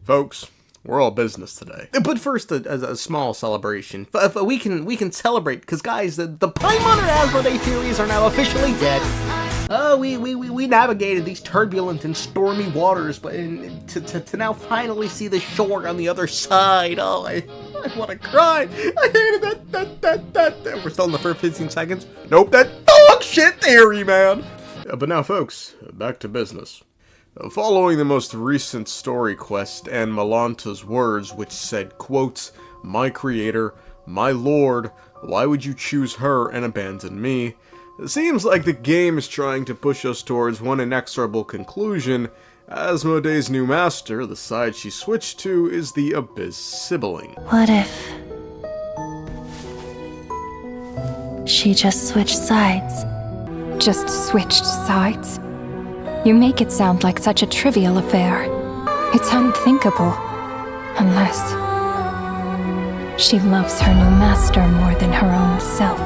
Folks, we're all business today. But first, a small celebration. We can celebrate, because guys, the paimon and Asmoday theories are now officially dead. We navigated these turbulent and stormy waters, but to now finally see the shore on the other side. Oh, I want to cry. I hated that. We're still in the first 15 seconds. Nope, that dog shit theory, man. But now, folks, back to business. Following the most recent story quest and Melanta's words, which said, quote, "My creator, my lord, why would you choose her and abandon me?" It seems like the game is trying to push us towards one inexorable conclusion. Asmoday's new master, the side she switched to, is the Abyss Sibling. What if she just switched sides? Just switched sides? You make it sound like such a trivial affair. It's unthinkable. Unless she loves her new master more than her own self.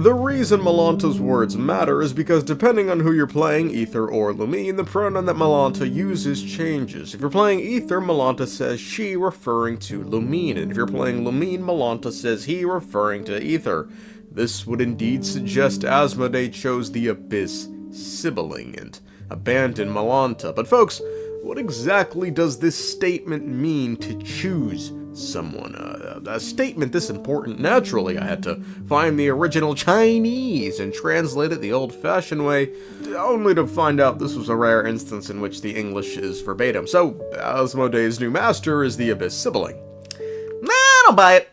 The reason Melanta's words matter is because depending on who you're playing, Ether or Lumine, the pronoun that Melanta uses changes. If you're playing Ether, Melanta says she, referring to Lumine, and if you're playing Lumine, Melanta says he, referring to Ether. This would indeed suggest Asmoday chose the Abyss Sibling and abandoned Melanta. But folks, what exactly does this statement mean, to choose someone? A statement this important? Naturally, I had to find the original Chinese and translate it the old-fashioned way, only to find out this was a rare instance in which the English is verbatim. So, Asmoday's new master is the Abyss Sibling. Nah, I don't buy it.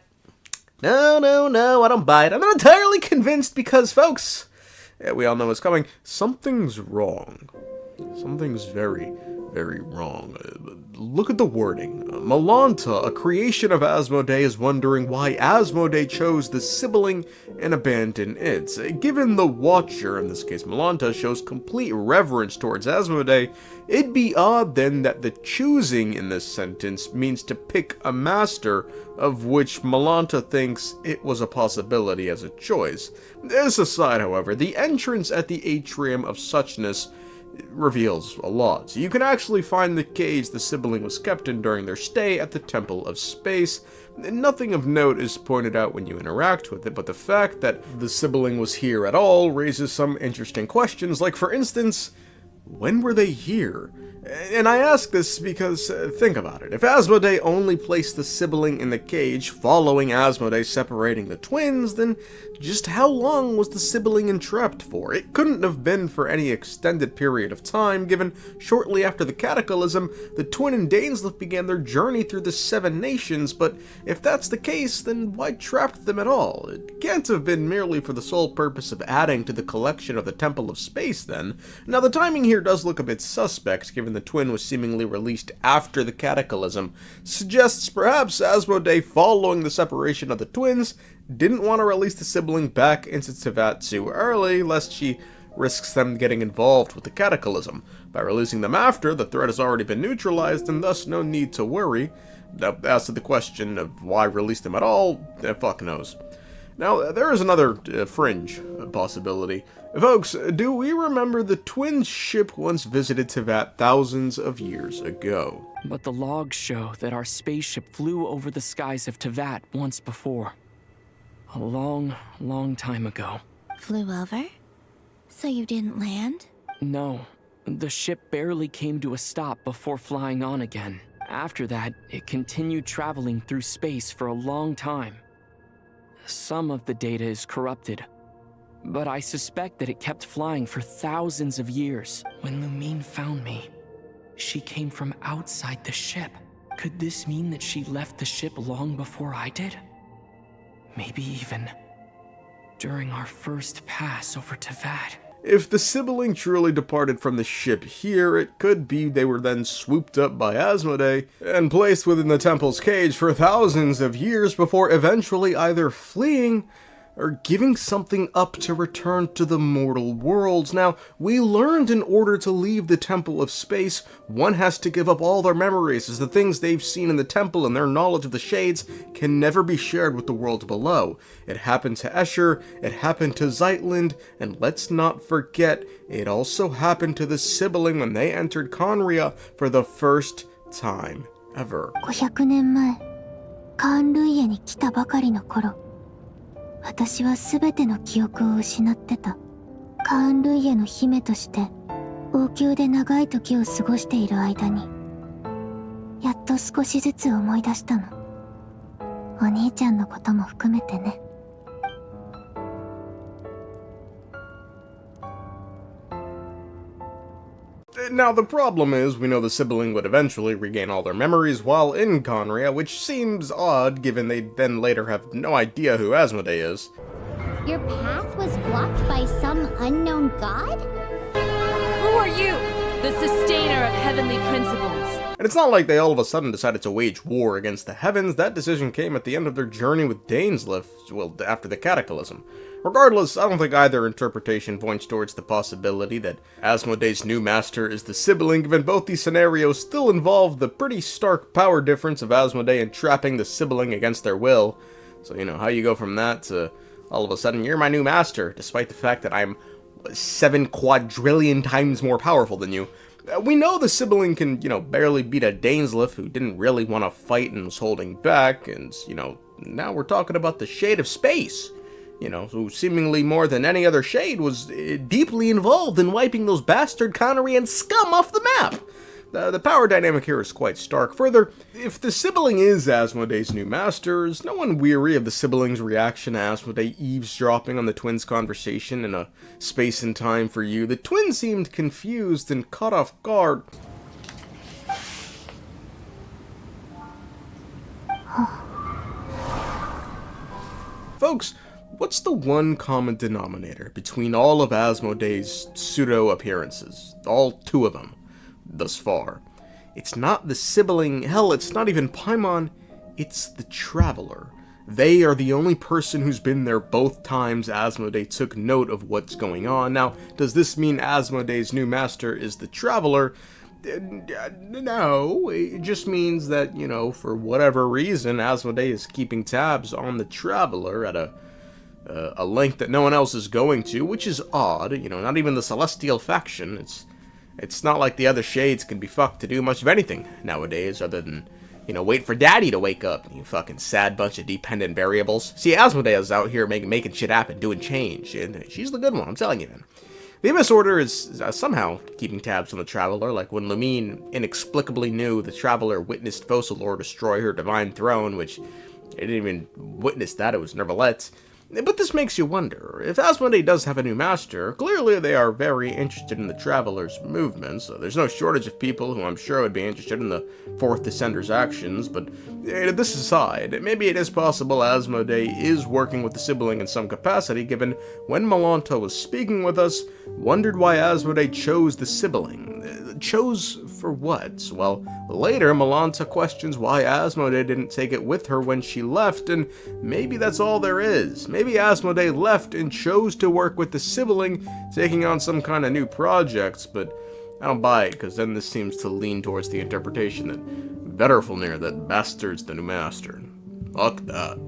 No, I don't buy it. I'm not entirely convinced because, folks, we all know what's coming. Something's wrong. Something's very, very wrong. Look at the wording. Melanta, a creation of Asmoday, is wondering why Asmoday chose the sibling and abandoned it. Given the Watcher, in this case Melanta, shows complete reverence towards Asmoday, it'd be odd then that the choosing in this sentence means to pick a master, of which Melanta thinks it was a possibility as a choice. This aside, however, the entrance at the atrium of suchness reveals a lot. You can actually find the cage the sibling was kept in during their stay at the Temple of Space. Nothing of note is pointed out when you interact with it, but the fact that the sibling was here at all raises some interesting questions, like, for instance, when were they here? And I ask this because, think about it. If Asmoday only placed the sibling in the cage following Asmoday separating the twins, then just how long was the sibling entrapped for? It couldn't have been for any extended period of time, given shortly after the Cataclysm, the twin and Dainsleif began their journey through the Seven Nations, but if that's the case, then why trap them at all? It can't have been merely for the sole purpose of adding to the collection of the Temple of Space, then. Now, the timing here does look a bit suspect, given the twin was seemingly released after the Cataclysm. Suggests perhaps Asmoday, following the separation of the twins, didn't want to release the sibling back into Teyvat too early, lest she risks them getting involved with the Cataclysm. By releasing them after, the threat has already been neutralized, and thus no need to worry. Now, as to the question of why release them at all, fuck knows. Now, there is another fringe possibility. Folks, do we remember the twins' ship once visited Teyvat thousands of years ago? But the logs show that our spaceship flew over the skies of Teyvat once before. A long, long time ago. Flew over? So you didn't land? No. The ship barely came to a stop before flying on again. After that, it continued traveling through space for a long time. Some of the data is corrupted, but I suspect that it kept flying for thousands of years. When Lumine found me, she came from outside the ship. Could this mean that she left the ship long before I did? Maybe even during our first pass over Teyvat. If the sibling truly departed from the ship here, it could be they were then swooped up by Asmoday and placed within the temple's cage for thousands of years before eventually either fleeing or giving something up to return to the mortal worlds. Now, we learned in order to leave the Temple of Space, one has to give up all their memories, as the things they've seen in the temple and their knowledge of the Shades can never be shared with the world below. It happened to Escher, it happened to Zeitland, and let's not forget, it also happened to the sibling when they entered Conria for the first time ever. 500年前、カーンルイエに来たばかりの頃、私は全ての記憶を失ってた。カーンルイエの姫として、王宮で長い時を過ごしている間に、やっと少しずつ思い出したの。お兄ちゃんのことも含めてね。Now, the problem is, we know the sibling would eventually regain all their memories while in Conria, which seems odd given they then later have no idea who Asmoday is. Your path was blocked by some unknown god? Who are you? The sustainer of heavenly principles. And it's not like they all of a sudden decided to wage war against the heavens. That decision came at the end of their journey with Dainsleif, well, after the Cataclysm. Regardless, I don't think either interpretation points towards the possibility that Asmoday's new master is the sibling, given both these scenarios still involve the pretty stark power difference of Asmoday entrapping the sibling against their will. So, you know, how you go from that to all of a sudden, you're my new master, despite the fact that I'm 7 quadrillion times more powerful than you. We know the sibling can, you know, barely beat a Dainsleif who didn't really want to fight and was holding back, and, you know, now we're talking about the Shade of Space, you know, who seemingly more than any other Shade was deeply involved in wiping those bastard Conarian scum off the map. The power dynamic here is quite stark. Further, if the sibling is Asmoday's new master, is no one weary of the sibling's reaction to Asmodee eavesdropping on the twins' conversation in a space and time for you? The twins seemed confused and caught off guard. Folks, what's the one common denominator between all of Asmoday's pseudo-appearances? All 2 of them. Thus far. It's not the sibling, hell, it's not even Paimon, it's the Traveler. They are the only person who's been there both times Asmodee took note of what's going on. Now, does this mean Asmoday's new master is the Traveler? No, it just means that, you know, for whatever reason, Asmodee is keeping tabs on the Traveler at a length that no one else is going to, which is odd. You know, not even the Celestial faction. It's not like the other shades can be fucked to do much of anything nowadays other than, you know, wait for daddy to wake up, you fucking sad bunch of dependent variables. See, Asmoday is out here making shit happen, doing change, and she's the good one, I'm telling you, man. The Abyss Order is somehow keeping tabs on the Traveler, like when Lumine inexplicably knew the Traveler witnessed Focalor destroy her divine throne, which it didn't even witness that, it was Nervalette. But this makes you wonder, if Asmoday does have a new master, clearly they are very interested in the Traveler's movements, so there's no shortage of people who I'm sure would be interested in the Fourth Descender's actions, but this aside, maybe it is possible Asmoday is working with the sibling in some capacity, given when Melanta was speaking with us, wondered why Asmoday chose the sibling. Chose for what? Well, later Melanta questions why Asmoday didn't take it with her when she left, and maybe that's all there is. Maybe Asmoday left and chose to work with the sibling, taking on some kind of new projects, but I don't buy it, because then this seems to lean towards the interpretation that Vetterfulnir, that bastard's the new master. Fuck that.